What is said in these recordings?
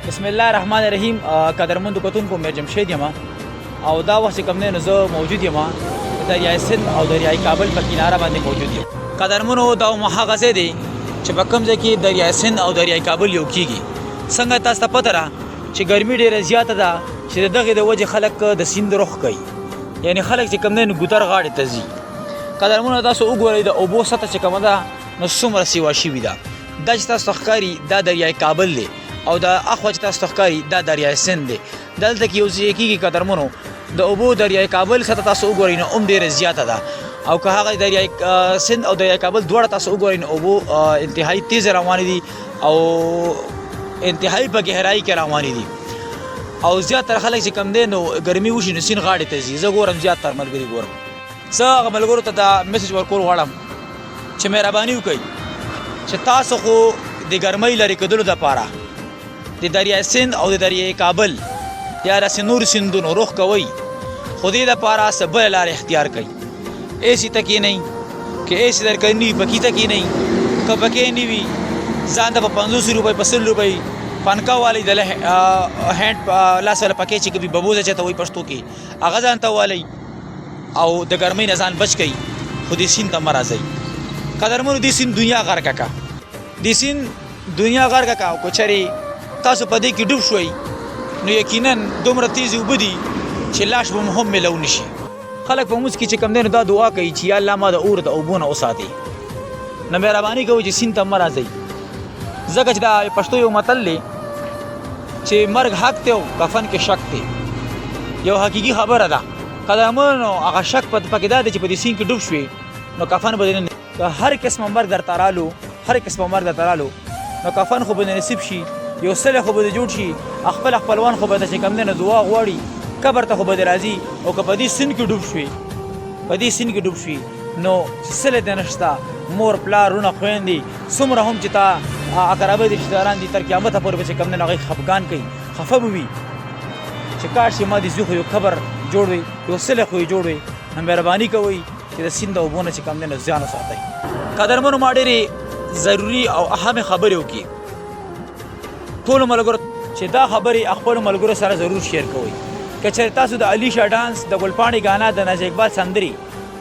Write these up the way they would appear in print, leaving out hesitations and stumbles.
بسم الله الرحمن الرحیم. قدرمند کتونکو میر جمشید یم او دا وخت کوم نه زه موجود یم دریای سند او دریای کابل په کناره باندې موجود یم. قدرمنو دا هغه ځای دی چې په کوم ځای کې دریای سند او دریای کابل یو کیږي. څنګه تاسو ته پته را چې ګرمي ډیره زیاته ده چې دغه د وجه خلک د سیند رخ کوي، یعنی خلک چې کوم نه ګوتر غاړې ته ځي. قدرمنو تاسو وګورئ د اوبو سطح چې کومه ده نو څومره سیوا شوې ده. دا چې تاسو ښکاري دا دریای کابل دی او دا اخوا چې تاسو ښکاري دا دریای سند دی. دلته کې یو ځای کېږي قدرمنو د اوبو دریای کابل سطح تاسو وګورئ نو هم ډېره زیاته ده، او که هغه دریای سند او دریای کابل دواړه تاسو وګورئ نو اوبو انتهایی تیز روانې دي او انتهایی په ګهرایي کې روانې دي او زیاتره خلک چې کم دی نو ګرمي وشي نو سیند غاړې ته ځي. زه ګورم زیاتره ملګري ګورم. زه هغه ملګرو ته دا میسج ورکول غواړم چې مهرباني وکړئ چې تاسو خو د ګرمۍ لرې کېدلو دپاره د دریای سند او د دریای کابل یا داسې نور سیندونو رخ کوئ، خو دې دپاره څه بله لاره اختیار کړئ. ایسي ته کښېنئ، که ایسي درکوي نه وي پکې ته کښېنئ، که پکې نه وي ځان ته په 50 روپۍ په 100 روپۍ پنکه والئ د هینډ لاس والا پکې چې کبي ببوزه چې ته وایي پښتو کې هغه ځان ته والئ او د ګرمۍ نه ځان بچ کړئ، خو دې سیند ته مه راځئ. قدرمنو دې سیند دنیا غرقه کا، دې سیند دنیا غرقه کا. او که چېرې تاسو په دې کې ډوب شوئ نو یقینا دومره تیزې اوبه دي چې لاش به مو هم میلو نه شي. خلک په مونځ کې چې کوم دی نو دا دعا کوي چې یا الله ما د اور د اوبو نه وساتې. نو مهرباني کوئ چې سیند ته مه راځئ، ځکه چې دا پښتو یو متل دی چې مرګ حق دی او کفن کې شک دی. یو حقیقي خبره ده. قدرمنو هغه شک پکې دا دی چې په دې سیند کې ډوب شوې نو کفن به دې نه، که هر قسمه مرګ درته رالو، هر قسمه مرګ درته رالو نو کفن خو به دې نصیب شي، یو سلی خو به دې جوړ شي، خپل خپلوان خو به ته چې کوم دی نو دعا غواړي، قبر ته خو به دې راځي. او که په دې سیند کې ډوب شوې، په دې سیند کې ډوب شوې نو سلی دې نشته، مور پلار رونه خویندې څومره هم چې تا اقربه دي رشتهداران دي تر قیامته پورې به چې کوم دی نو هغوی خفګان کوي، خفه به وي چې کاش چې ما دې زوی خو یو قبر جوړ وي، یو سلی خو یې جوړ وي. نو مهرباني کوئ چې د سیند د اوبو نه چې کوم دی نو ځان وساتئ. قدرمنو ما ډېرې ضروري او اهمې خبرې وکړي. ټولو ملګرو چې دا خبرې خپلو ملګرو سره ضرور شیر کوئ. که چېرې تاسو د علیشه ډانس، د ګلپاڼې ګانا، د ناز اقبال سندرې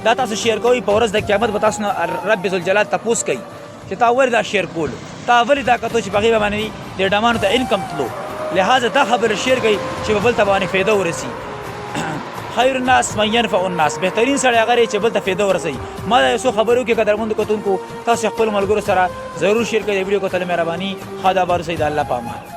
دا تاسو شیر کوئ، په ورځ د قیامت به تاسو نه رب ذوالجلال تپوس کوي چې تا ولې دا شیر کولو، تا ولې دا کتو چې په هغې باندې د ډمانو ته انکم تلو. لہذا دا خبره شیر کوئ چې په بل ته باندې فایده ورسي. خیر الناس من ينفع الناس، بهترین سړی هغه دی چې بل ته فایده ورسوي. ما دا یو څو خبرو کې قدرمندو کتونکو تاسو خپلو ملګرو سره ضرور شیر کړئ. د ویډیو کتلو مهرباني. ښه دا بار اوسئ د الله په امان.